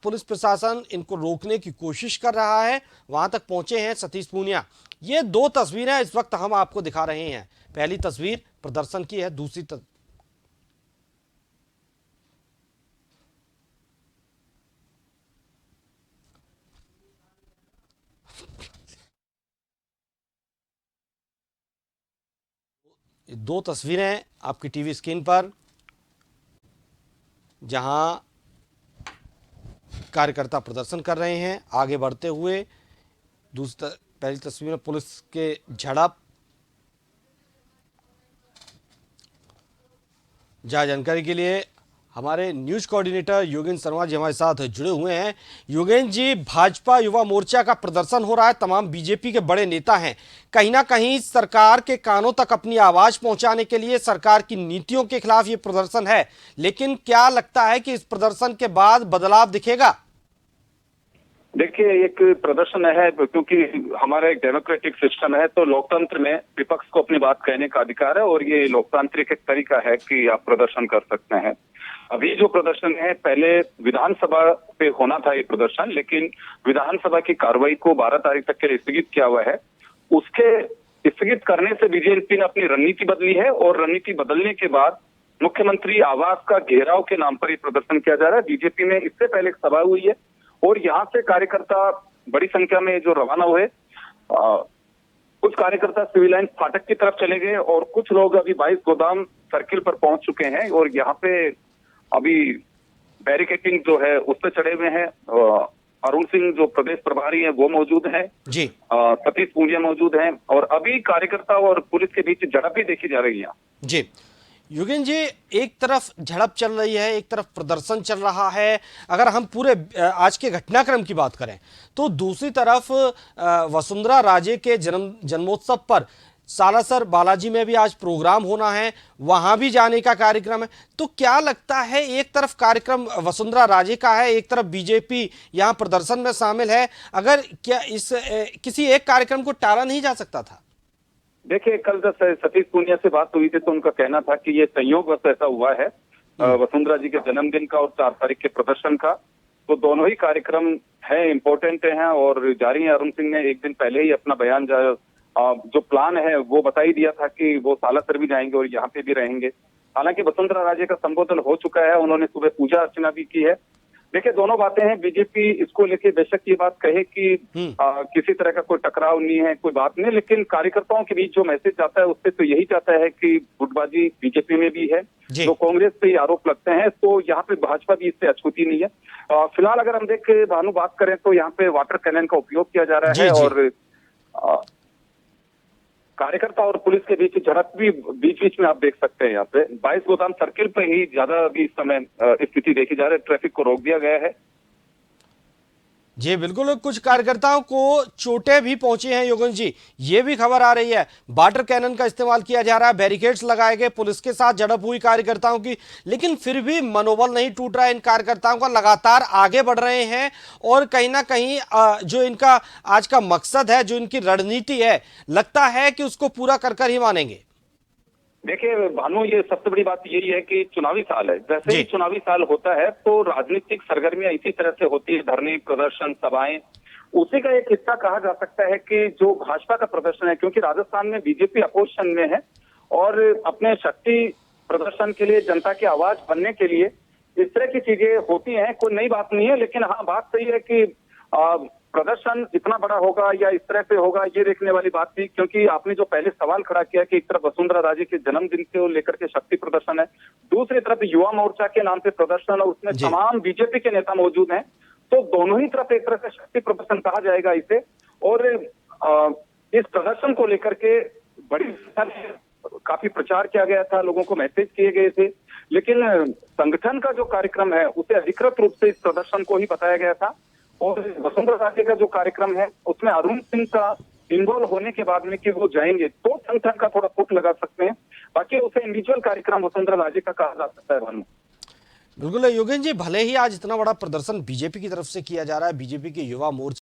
Police प्रशासन इनको रोकने की कोशिश कर रहा है, वहां तक पहुंचे हैं सतीश पूनिया। ये दो तस्वीरें इस वक्त हम आपको दिखा रहे हैं। पहली तस्वीर प्रदर्शन की है, दूसरी दो तस्वीरें आपकी टीवी स्क्रीन पर, जहां कार्यकर्ता प्रदर्शन कर रहे हैं आगे बढ़ते हुए। दूसरी पहली तस्वीर में पुलिस के झड़प। ज्यादा जानकारी के लिए हमारे न्यूज कोऑर्डिनेटर योगेंद्र शर्मा जी हमारे साथ जुड़े हुए हैं। योगेंद्र जी, भाजपा युवा मोर्चा का प्रदर्शन हो रहा है, तमाम बीजेपी के बड़े नेता हैं, कहीं ना कहीं सरकार के कानों तक अपनी आवाज पहुंचाने के लिए सरकार की नीतियों के खिलाफ ये प्रदर्शन है, लेकिन क्या लगता है कि इस प्रदर्शन के बाद बदलाव दिखेगा? देखिए, एक प्रदर्शन है क्योंकि हमारा एक डेमोक्रेटिक सिस्टम है, तो लोकतंत्र में विपक्ष को अपनी बात कहने का अधिकार है और ये लोकतांत्रिक एक तरीका है कि आप प्रदर्शन कर सकते हैं। अभी जो प्रदर्शन है, पहले विधानसभा पे होना था ये प्रदर्शन, लेकिन विधानसभा की कार्रवाई को 12 तारीख तक के लिए स्थगित किया हुआ है। उसके स्थगित करने से बीजेपी ने अपनी रणनीति बदली है और रणनीति बदलने के बाद मुख्यमंत्री आवास का घेराव के नाम पर ये प्रदर्शन किया जा रहा है। बीजेपी में इससे पहले एक सभा हुई है और यहाँ से कार्यकर्ता बड़ी संख्या में जो रवाना हुए। कुछ कार्यकर्ता सिविल लाइन फाटक की तरफ चले गए और कुछ लोग अभी 22 गोदाम सर्किल पर पहुंच चुके हैं और यहाँ पे अभी बैरिकेटिंग जो है उस पर चढ़े हुए हैं। अरुण सिंह जो प्रदेश प्रभारी हैं वो मौजूद हैं जी, सतीश पूनिया मौजूद हैं और अभी कार्यकर्ता और पुलिस के बीच झड़प भी देखी जा रही है जी। योगेंद्र जी, एक तरफ झड़प चल रही है, एक तरफ प्रदर्शन चल रहा है। अगर हम पूरे आज के घटनाक्रम की बात करें तो दूसरी तरफ वसुंधरा राजे के जन्मोत्सव पर सालासर बालाजी में भी आज प्रोग्राम होना है, वहां भी जाने का कार्यक्रम है। तो क्या लगता है, एक तरफ कार्यक्रम वसुंधरा राजे का है, एक तरफ बीजेपी यहां प्रदर्शन में शामिल है, अगर क्या इस किसी एक कार्यक्रम को टाला नहीं जा सकता था? देखिए, कल जब सतीश पूनिया से बात हुई थी तो उनका कहना था कि ये संयोग बस ऐसा हुआ है वसुंधरा जी के जन्मदिन का और 4 तारीख के प्रदर्शन का, तो दोनों ही कार्यक्रम है, इम्पोर्टेंट हैं और जारी है। अरुण सिंह ने एक दिन पहले ही अपना बयान जो प्लान है वो बता ही दिया था कि वो सालासर भी जाएंगे और यहाँ पे भी रहेंगे। हालांकि वसुंधरा राजे का संबोधन हो चुका है, उन्होंने सुबह पूजा अर्चना भी की है। देखिए, दोनों बातें हैं। बीजेपी इसको लेके बेशक ये बात कहे कि किसी तरह का कोई टकराव नहीं है, कोई बात नहीं, लेकिन कार्यकर्ताओं के बीच जो मैसेज आता है उससे तो यही चाहता है कि गुटबाजी बीजेपी में भी है, जो कांग्रेस पे ये आरोप लगते हैं, तो यहाँ पे भाजपा भी इससे अछूती नहीं है। फिलहाल अगर हम देखें, भानु बात करें तो यहाँ पे वाटर कैनन का उपयोग किया जा रहा है और कार्यकर्ता और पुलिस के बीच झड़प भी बीच बीच में आप देख सकते हैं। यहाँ पे 22 गोदाम सर्किल पे ही ज्यादा अभी इस समय स्थिति देखी जा रही है, ट्रैफिक को रोक दिया गया है। जी बिल्कुल, कुछ कार्यकर्ताओं को चोटें भी पहुंची हैं योगेंद्र जी, ये भी खबर आ रही है। वाटर कैनन का इस्तेमाल किया जा रहा है, बैरिकेड्स लगाए गए, पुलिस के साथ झड़प हुई कार्यकर्ताओं की, लेकिन फिर भी मनोबल नहीं टूट रहा है इन कार्यकर्ताओं का, लगातार आगे बढ़ रहे हैं और कहीं ना कहीं जो इनका आज का मकसद है, जो इनकी रणनीति है, लगता है कि उसको पूरा कर ही मानेंगे। देखिए भानु, ये सबसे बड़ी बात यही है कि चुनावी साल है। जैसे ही चुनावी साल होता है तो राजनीतिक सरगर्मियां इसी तरह से होती है, धरने, प्रदर्शन, सभाएं, उसी का एक हिस्सा कहा जा सकता है कि जो भाजपा का प्रदर्शन है, क्योंकि राजस्थान में बीजेपी अपोजिशन में है और अपने शक्ति प्रदर्शन के लिए, जनता की आवाज बनने के लिए इस तरह की चीजें होती हैं। कोई नई बात नहीं है, लेकिन हाँ, बात सही है कि प्रदर्शन इतना बड़ा होगा या इस तरह से होगा, ये देखने वाली बात थी, क्योंकि आपने जो पहले सवाल खड़ा किया कि एक तरफ वसुंधरा राजे के जन्मदिन को लेकर के शक्ति प्रदर्शन है, दूसरी तरफ युवा मोर्चा के नाम पे प्रदर्शन है, उसमें तमाम बीजेपी के नेता मौजूद हैं, तो दोनों ही तरफ एक तरह से शक्ति प्रदर्शन कहा जाएगा इसे। और इस प्रदर्शन को लेकर के बड़ी काफी प्रचार किया गया था, लोगों को मैसेज किए गए थे, लेकिन संगठन का जो कार्यक्रम है उसे अधिकृत रूप से इस प्रदर्शन को ही बताया गया था। और वसुंधरा राजे का जो कार्यक्रम है उसमें अरुण सिंह का इन्वॉल्व होने के बाद में कि वो जाएंगे तो संगठन का थोड़ा फुट लगा सकते हैं, बाकी उसे इंडिविजुअल कार्यक्रम वसुंधरा राजे का कहा जा सकता है। भानु बिल्कुल योगेंद्र जी, भले ही आज इतना बड़ा प्रदर्शन बीजेपी की तरफ से किया जा रहा है, बीजेपी के युवा मोर्चा